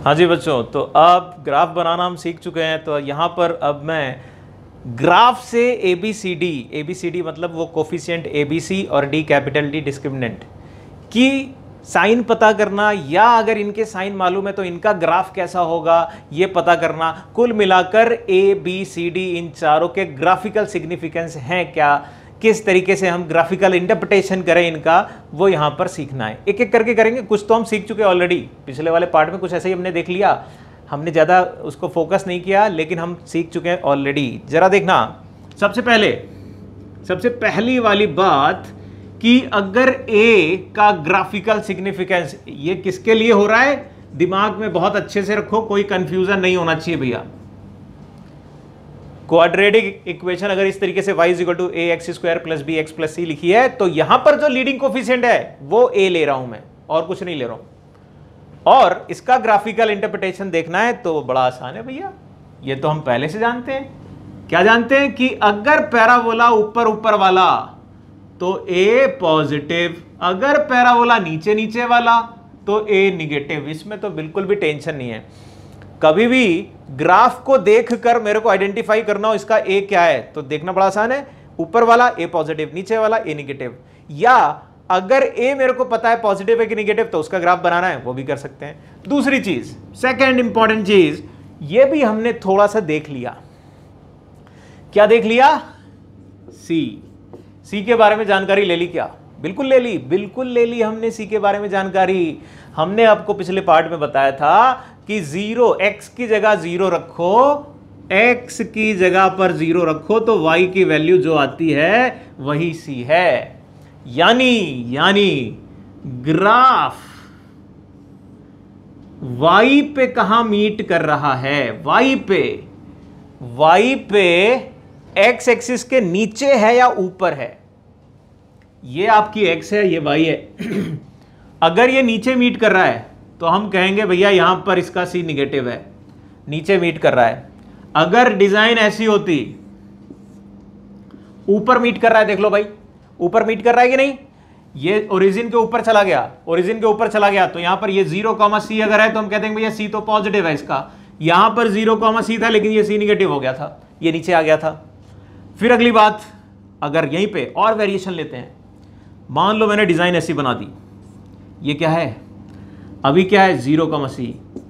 हाँ जी बच्चों, तो अब ग्राफ बनाना हम सीख चुके हैं। तो यहाँ पर अब मैं ग्राफ से ABCD मतलब वो कोफिशिएंट ABC और D कैपिटल D डिस्क्रिमिनेंट की साइन पता करना, या अगर इनके साइन मालूम है तो इनका ग्राफ कैसा होगा ये पता करना। कुल मिलाकर ABCD इन चारों के ग्राफिकल सिग्निफिकेंस हैं क्या, किस तरीके से हम ग्राफिकल इंटरप्रिटेशन करें इनका, वो यहां पर सीखना है। एक एक करके करेंगे। कुछ तो हम सीख चुके ऑलरेडी, पिछले वाले पार्ट में कुछ ऐसे ही हमने देख लिया, हमने ज़्यादा उसको फोकस नहीं किया, लेकिन हम सीख चुके हैं ऑलरेडी। जरा देखना, सबसे पहली वाली बात कि अगर A का ग्राफिकल सिग्निफिकेंस, ये किसके लिए हो रहा है, दिमाग में बहुत अच्छे से रखो, कोई कंफ्यूजन नहीं होना चाहिए भैया। क्वाड्रेटिक इक्वेशन अगर इस तरीके से y = ax² + bx + c लिखी है, तो यहां पर जो लीडिंग कोफिशिएंट है वो a ले रहा हूं मैं, और कुछ नहीं ले रहा हूं। और इसका ग्राफिकल इंटरप्रिटेशन देखना है तो बड़ा आसान है भैया, ये तो हम पहले से जानते हैं। क्या जानते हैं कि अगर पैराबोला ऊपर ऊपर वाला तो a पॉजिटिव, अगर पैराबोला नीचे नीचे वाला तो a निगेटिव। इसमें तो बिल्कुल भी टेंशन नहीं है। कभी भी ग्राफ को देखकर मेरे को आइडेंटिफाई करना हो इसका a क्या है, तो देखना बड़ा आसान है। ऊपर वाला a पॉजिटिव, नीचे वाला a निगेटिव। या अगर a मेरे को पता है पॉजिटिव है कि निगेटिव, तो उसका ग्राफ बनाना है, वो भी कर सकते हैं। दूसरी चीज, सेकंड इंपॉर्टेंट चीज, ये भी हमने थोड़ा सा देख लिया। क्या देख लिया? सी के बारे में जानकारी ले ली क्या? बिल्कुल ले ली हमने सी के बारे में जानकारी। हमने आपको पिछले पार्ट में बताया था कि 0, x की जगह 0 रखो, x की जगह पर 0 रखो तो y की वैल्यू जो आती है वही c है। यानी ग्राफ y पे कहां मीट कर रहा है? y पे x एक्सिस के नीचे है या ऊपर है? ये आपकी x है, ये y है। अगर ये नीचे मीट कर रहा है तो हम कहेंगे भैया यहां पर इसका c निगेटिव है, नीचे मीट कर रहा है। अगर डिजाइन ऐसी होती, ऊपर मीट कर रहा है, देख लो भाई ऊपर मीट कर रहा है कि नहीं, ये ओरिजिन के ऊपर चला गया, तो यहां पर ये 0, c अगर है तो हम कहते हैं भैया c तो पॉजिटिव है इसका। यहां पर 0, c था, लेकिन ये c निगेटिव हो गया था, ये नीचे आ गया था। फिर अगली बात, अगर यहीं पे और वेरिएशन लेते हैं, मान लो मैंने डिजाइन ऐसी बना दी, ये क्या है अभी, क्या है 0, c,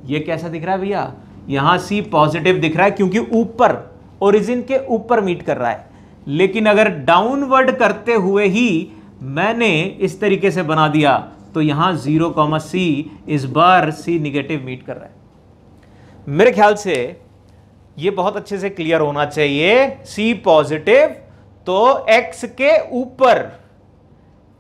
ये कैसा दिख रहा है भैया? यहां c पॉजिटिव दिख रहा है क्योंकि ऊपर, ओरिजिन के ऊपर मीट कर रहा है। लेकिन अगर डाउनवर्ड करते हुए ही मैंने इस तरीके से बना दिया तो यहां 0, c, इस बार c निगेटिव मीट कर रहा है। मेरे ख्याल से ये बहुत अच्छे से क्लियर होना चाहिए। c पॉजिटिव तो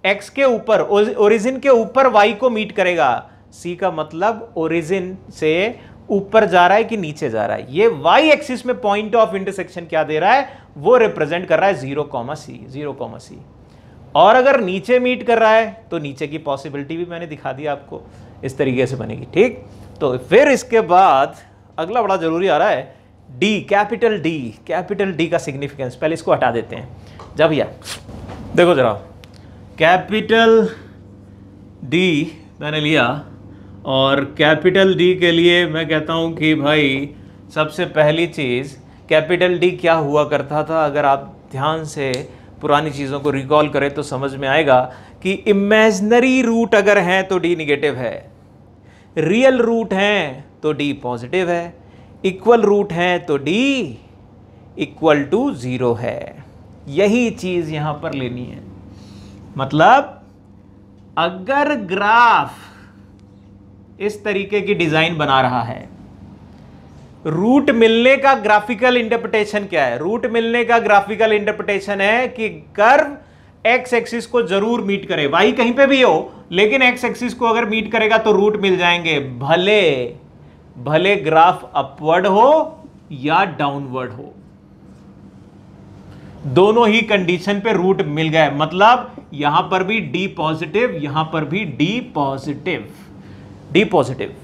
x के ऊपर, ओरिजिन के ऊपर y को मीट करेगा। c का मतलब ओरिजिन से ऊपर जा रहा है कि नीचे जा रहा है। ये y एक्सिस में पॉइंट ऑफ इंटरसेक्शन क्या दे रहा है, वो रिप्रेजेंट कर रहा है 0, c। और अगर नीचे मीट कर रहा है तो नीचे की पॉसिबिलिटी भी मैंने दिखा दी आपको, इस तरीके से बनेगी। ठीक, तो फिर इसके बाद अगला बड़ा जरूरी आ रहा है D, कैपिटल D का सिग्निफिकेंस। पहले इसको हटा देते हैं। जब भैया देखो जरा, कैपिटल D मैंने लिया, और कैपिटल D के लिए मैं कहता हूं कि भाई सबसे पहली चीज, कैपिटल D क्या हुआ करता था, अगर आप ध्यान से पुरानी चीज़ों को रिकॉल करें तो समझ में आएगा कि इमेजिनरी रूट अगर हैं तो D निगेटिव है, रियल रूट हैं तो D पॉजिटिव है, इक्वल रूट हैं तो D = 0 है। यही चीज़ यहां पर लेनी है। मतलब अगर ग्राफ इस तरीके की डिजाइन बना रहा है, रूट मिलने का ग्राफिकल इंटरप्रिटेशन क्या है? रूट मिलने का ग्राफिकल इंटरप्रिटेशन है कि कर्व एक्स एक्सिस को जरूर मीट करे, वाई कहीं पे भी हो, लेकिन एक्स एक्सिस को अगर मीट करेगा तो रूट मिल जाएंगे, भले ग्राफ अपवर्ड हो या डाउनवर्ड हो, दोनों ही कंडीशन पे रूट मिल गए। मतलब यहां पर भी D पॉजिटिव, यहां पर भी D पॉजिटिव।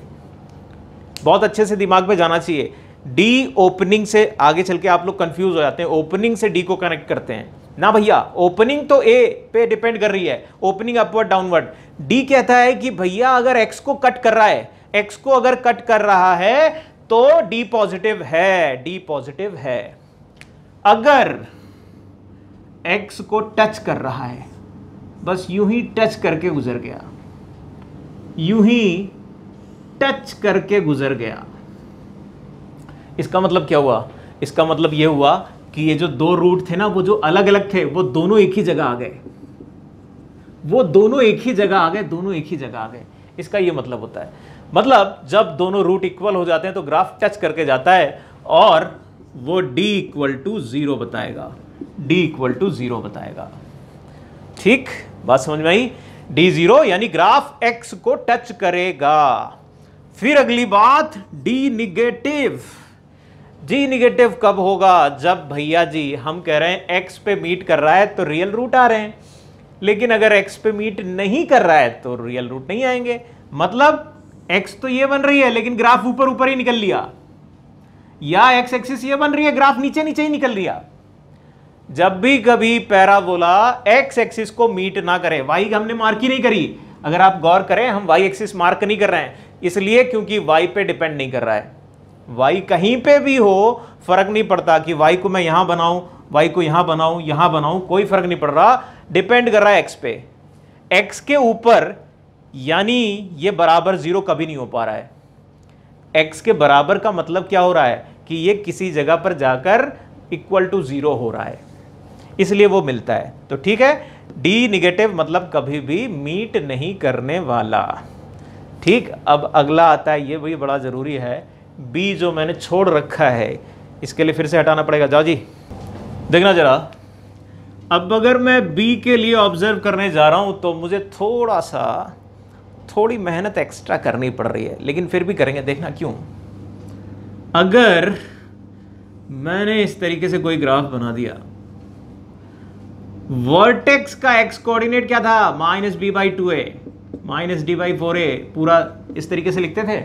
बहुत अच्छे से दिमाग में जाना चाहिए। D ओपनिंग से आगे चल के आप लोग कंफ्यूज हो जाते हैं, ओपनिंग से D को कनेक्ट करते हैं ना भैया। ओपनिंग तो A पे डिपेंड कर रही है, ओपनिंग अपवर्ड डाउनवर्ड। D कहता है कि भैया अगर X को कट कर रहा है, x को अगर कट कर रहा है तो d पॉजिटिव है, d पॉजिटिव है। अगर x को टच कर रहा है, बस यूं ही टच करके गुजर गया, यूं ही टच करके गुजर गया, इसका मतलब क्या हुआ? इसका मतलब यह हुआ कि ये जो दो रूट थे ना, वो जो अलग अलग थे, वो दोनों एक ही जगह आ गए, वो दोनों एक ही जगह आ गए, दोनों एक ही जगह आ गए। इसका ये मतलब होता है, मतलब जब दोनों रूट इक्वल हो जाते हैं तो ग्राफ टच करके जाता है और वो d इक्वल टू 0 बताएगा, d इक्वल टू 0 बताएगा। ठीक, बात समझ में आई? d 0 यानी ग्राफ x को टच करेगा। फिर अगली बात, d निगेटिव। d निगेटिव कब होगा? जब भैया जी हम कह रहे हैं x पे मीट कर रहा है तो रियल रूट आ रहे हैं, लेकिन अगर x पे मीट नहीं कर रहा है तो रियल रूट नहीं आएंगे। मतलब x तो ये बन रही है लेकिन ग्राफ ऊपर ऊपर ही निकल लिया, या x एक्सिस ये बन रही है, ग्राफ नीचे नीचे ही निकल लिया। जब भी कभी पैराबोला x एक्सिस को मीट ना करे, y हमने मार्क ही नहीं करी, अगर आप गौर करें हम y एक्सिस मार्क नहीं कर रहे हैं, इसलिए क्योंकि y पे डिपेंड नहीं कर रहा है। y कहीं पे भी हो फर्क नहीं पड़ता कि y को मैं यहां बनाऊं, y को यहां बनाऊं, यहां बनाऊं, कोई फर्क नहीं पड़ रहा, डिपेंड कर रहा है x पे, x के ऊपर। यानी ये बराबर 0 कभी नहीं हो पा रहा है। x के बराबर का मतलब क्या हो रहा है कि ये किसी जगह पर जाकर इक्वल टू 0 हो रहा है, इसलिए वो मिलता है। तो ठीक है, d निगेटिव मतलब कभी भी मीट नहीं करने वाला। ठीक, अब अगला आता है, ये भी बड़ा जरूरी है, b जो मैंने छोड़ रखा है इसके लिए फिर से हटाना पड़ेगा। जाओ जी, देखना जरा, अब अगर मैं b के लिए ऑब्जर्व करने जा रहा हूं तो मुझे थोड़ी मेहनत एक्स्ट्रा करनी पड़ रही है, लेकिन फिर भी करेंगे, देखना क्यों। अगर मैंने इस तरीके से कोई ग्राफ बना दिया, वर्टेक्स का x कोऑर्डिनेट क्या था? -b/2a -d/4a, पूरा इस तरीके से लिखते थे।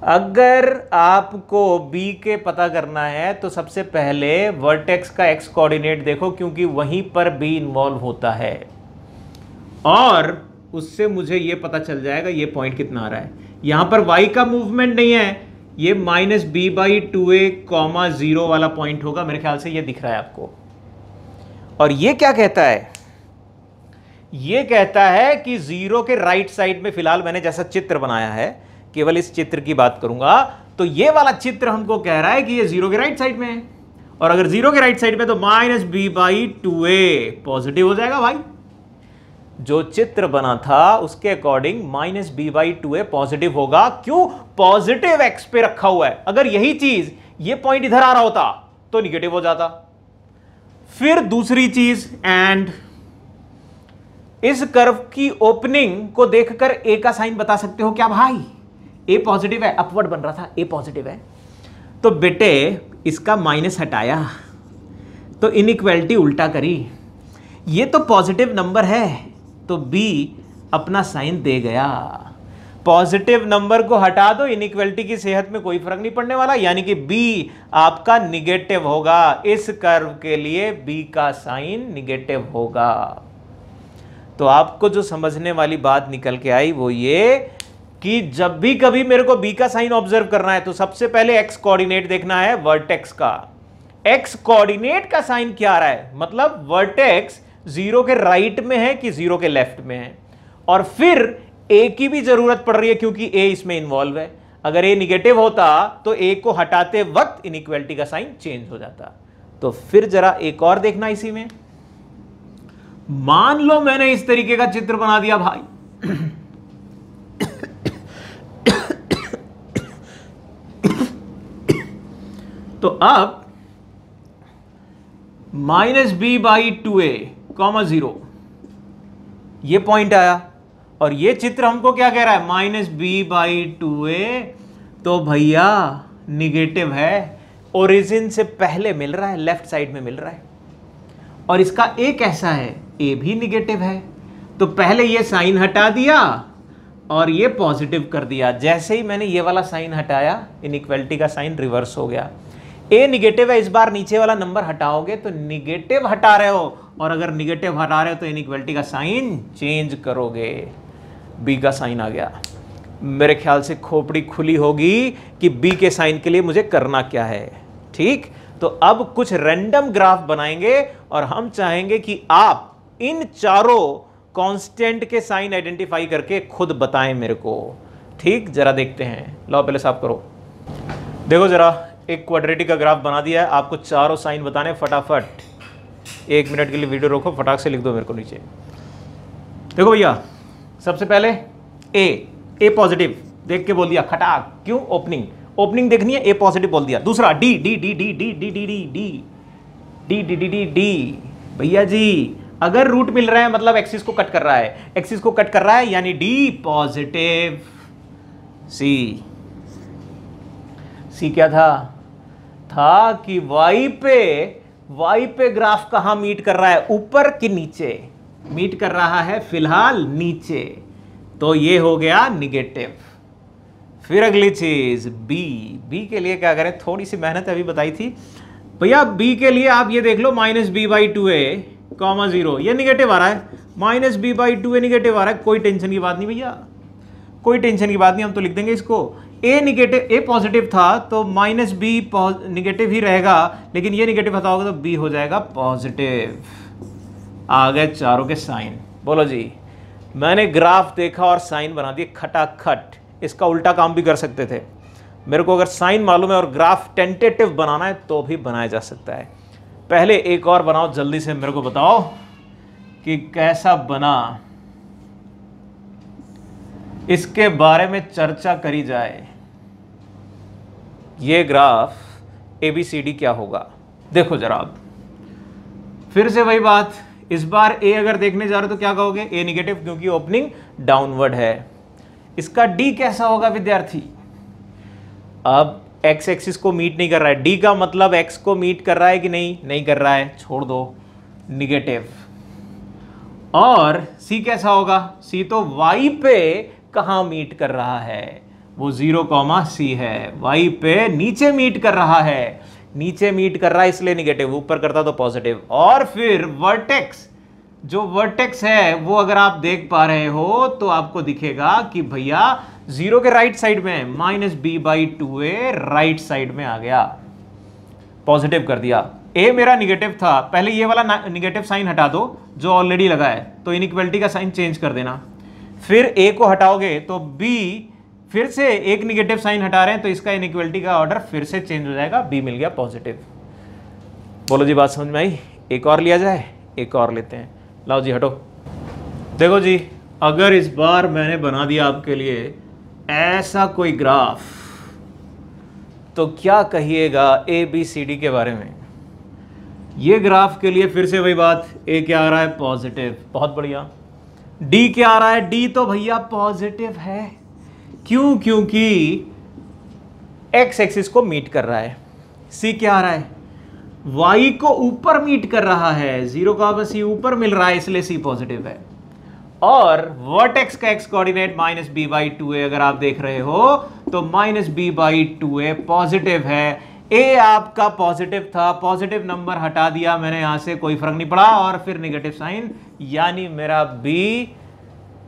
अगर आपको b के पता करना है तो सबसे पहले वर्टेक्स का x कोऑर्डिनेट देखो, क्योंकि वहीं पर b इन्वॉल्व होता है, और उससे मुझे यह पता चल जाएगा ये पॉइंट कितना आ रहा है। यहां पर y का मूवमेंट नहीं है, ये -b/2a, 0 वाला पॉइंट होगा, मेरे ख्याल से ये दिख रहा है आपको। और ये क्या कहता है? ये कहता है कि 0 के राइट साइड में, फिलहाल मैंने जैसा चित्र बनाया है, केवल इस चित्र की बात करूंगा, तो ये वाला चित्र हमको कह रहा है कि ये 0 के राइट साइड में है, और अगर 0 के राइट साइड में तो -b/2a पॉजिटिव हो जाएगा भाई। जो चित्र बना था उसके अकॉर्डिंग -b/2a पॉजिटिव होगा। क्यों? पॉजिटिव x पे रखा हुआ है। अगर यही चीज, ये पॉइंट इधर आ रहा होता तो निगेटिव हो जाता। फिर दूसरी चीज, एंड इस कर्व की ओपनिंग को देखकर a का साइन बता सकते हो क्या भाई? a पॉजिटिव है, अपवर्ड बन रहा था, a पॉजिटिव है, तो बेटे इसका माइनस हटाया तो इनइक्वालिटी उल्टा करी, ये तो पॉजिटिव नंबर है तो b अपना साइन दे गया। पॉजिटिव नंबर को हटा दो, इनइक्वालिटी की सेहत में कोई फर्क नहीं पड़ने वाला, यानी कि b आपका निगेटिव होगा। इस कर्व के लिए b का साइन निगेटिव होगा। तो आपको जो समझने वाली बात निकल के आई वो ये कि जब भी कभी मेरे को b का साइन ऑब्जर्व करना है तो सबसे पहले x कोऑर्डिनेट देखना है, वर्टेक्स का। x कोऑर्डिनेट का साइन क्या आ रहा है? मतलब वर्टेक्स 0 के राइट में है कि 0 के लेफ्ट में है, और फिर a की भी जरूरत पड़ रही है क्योंकि a इसमें इन्वॉल्व है। अगर a निगेटिव होता तो a को हटाते वक्त इनइक्वालिटी का साइन चेंज हो जाता। तो फिर जरा एक और देखना इसी में, मान लो मैंने इस तरीके का चित्र बना दिया भाई, तो अब -b/2a, 0 ये पॉइंट आया, और ये चित्र हमको क्या कह रहा है? -b/2a, तो भैया निगेटिव है, ओरिजिन से पहले मिल रहा है, लेफ्ट साइड में मिल रहा है, और इसका a कैसा है? a भी निगेटिव है, तो पहले ये साइन हटा दिया और ये पॉजिटिव कर दिया। जैसे ही मैंने ये वाला साइन हटाया, इनइक्वालिटी का साइन रिवर्स हो गया। a निगेटिव है, इस बार नीचे वाला नंबर हटाओगे तो निगेटिव हटा रहे हो, और अगर निगेटिव हटा रहे हो तो इनइक्वालिटी का साइन चेंज करोगे, b का साइन आ गया। मेरे ख्याल से खोपड़ी खुली होगी कि बी के साइन के लिए मुझे करना क्या है। ठीक, तो अब कुछ रैंडम ग्राफ बनाएंगे और हम चाहेंगे कि आप इन चारों कांस्टेंट के साइन आइडेंटिफाई करके खुद बताएं मेरे को। ठीक, जरा देखते हैं। लो पहले साफ करो। देखो जरा, एक क्वाड्रेटिक का ग्राफ बना दिया है, आपको चारों साइन बताने फटाफट। 1 मिनट के लिए वीडियो रोको, फटाक से लिख दो मेरे को नीचे। देखो भैया, सबसे पहले ए पॉजिटिव देख के बोल दिया खटाक। क्यों? ओपनिंग देखनी है, ए पॉजिटिव बोल दिया। दूसरा D D D D D D D D D D D D D D. भैया जी, अगर रूट मिल रहा है मतलब एक्सिस को कट कर रहा है, एक्सिस को कट कर रहा है यानी डी पॉजिटिव। सी क्या था कि वाई पे ग्राफ कहां मीट कर रहा है, ऊपर कि नीचे? मीट कर रहा है फिलहाल नीचे, तो ये हो गया निगेटिव। फिर अगली चीज बी के लिए क्या करें, थोड़ी सी मेहनत अभी बताई थी भैया। बी के लिए आप ये देख लो, -b/2a, 0, ये निगेटिव आ रहा है। -b/2a निगेटिव आ रहा है, कोई टेंशन की बात नहीं भैया, कोई टेंशन की बात नहीं, हम तो लिख देंगे इसको। ए पॉजिटिव था तो -b निगेटिव ही रहेगा, लेकिन ये निगेटिव हटा होगा तो b हो जाएगा पॉजिटिव। आ गए चारों के साइन। बोलो जी, मैंने ग्राफ देखा और साइन बना दिए खटाखट। इसका उल्टा काम भी कर सकते थे। मेरे को अगर साइन मालूम है और ग्राफ टेंटेटिव बनाना है तो भी बनाया जा सकता है। पहले एक और बनाओ, जल्दी से मेरे को बताओ कि कैसा बना, इसके बारे में चर्चा करी जाए। ये ग्राफ ABCD क्या होगा? देखो जरा, फिर से वही बात, इस बार ए अगर देखने जा रहे हो तो क्या कहोगे? ए निगेटिव, क्योंकि ओपनिंग डाउनवर्ड है। इसका डी कैसा होगा विद्यार्थी? अब एक्स एक्सिस को मीट नहीं कर रहा है, डी का मतलब एक्स को मीट कर रहा है कि नहीं कर रहा है, छोड़ दो, निगेटिव। और सी कैसा होगा? सी तो वाई पे कहां मीट कर रहा है? वो 0, है, वाई पे नीचे मीट कर रहा है, नीचे मीट कर रहा है इसलिए निगेटिव, ऊपर करता तो पॉजिटिव। और फिर वर्टेक्स, जो वर्टेक्स है वो अगर आप देख पा रहे हो तो आपको दिखेगा कि भैया 0 के राइट साइड में -b/2a राइट साइड में आ गया, पॉजिटिव कर दिया। ए मेरा निगेटिव था, पहले ये वाला निगेटिव साइन हटा दो जो ऑलरेडी लगा है, तो इनइक्वालिटी का साइन चेंज कर देना। फिर ए को हटाओगे तो बी, फिर से एक निगेटिव साइन हटा रहे हैं तो इसका इनइक्वालिटी का ऑर्डर फिर से चेंज हो जाएगा, बी मिल गया पॉजिटिव। बोलो जी, बात समझ में आई? एक और लिया जाए, एक और लेते हैं। लाओ जी, हटो। देखो जी, अगर इस बार मैंने बना दिया आपके लिए ऐसा कोई ग्राफ, तो क्या कहिएगा ABCD के बारे में? ये ग्राफ के लिए फिर से वही बात, ए क्या आ रहा है? पॉजिटिव, बहुत बढ़िया। डी क्या आ रहा है? डी तो भैया पॉजिटिव है। क्यों? क्योंकि एक्स एक्सिस को मीट कर रहा है। सी क्या आ रहा है? वाई को ऊपर मीट कर रहा है, 0, ऊपर मिल रहा है इसलिए सी पॉजिटिव है। और वर्टेक्स का एक्स कोऑर्डिनेट -b/2a अगर आप देख रहे हो तो -b/2a पॉजिटिव है। ए आपका पॉजिटिव था, पॉजिटिव नंबर हटा दिया मैंने यहां से, कोई फर्क नहीं पड़ा, और फिर निगेटिव साइन, यानी मेरा बी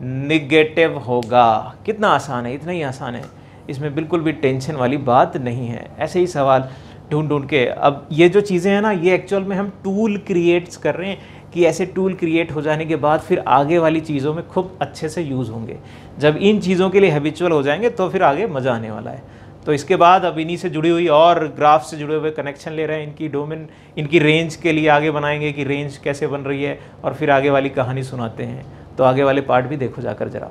निगेटिव होगा। कितना आसान है, इतना ही आसान है, इसमें बिल्कुल भी टेंशन वाली बात नहीं है। ऐसे ही सवाल ढूंढ के, अब ये जो चीज़ें हैं ना, ये एक्चुअल में हम टूल क्रिएट्स कर रहे हैं कि ऐसे टूल क्रिएट हो जाने के बाद फिर आगे वाली चीज़ों में खूब अच्छे से यूज़ होंगे। जब इन चीज़ों के लिए हैबिचुअल हो जाएंगे तो फिर आगे मज़ा आने वाला है। तो इसके बाद अब इन्हीं से जुड़ी हुई और ग्राफ से जुड़े हुए कनेक्शन ले रहे हैं, इनकी डोमेन, इनकी रेंज के लिए आगे बनाएंगे कि रेंज कैसे बन रही है, और फिर आगे वाली कहानी सुनाते हैं। तो आगे वाले पार्ट भी देखो जाकर जरा।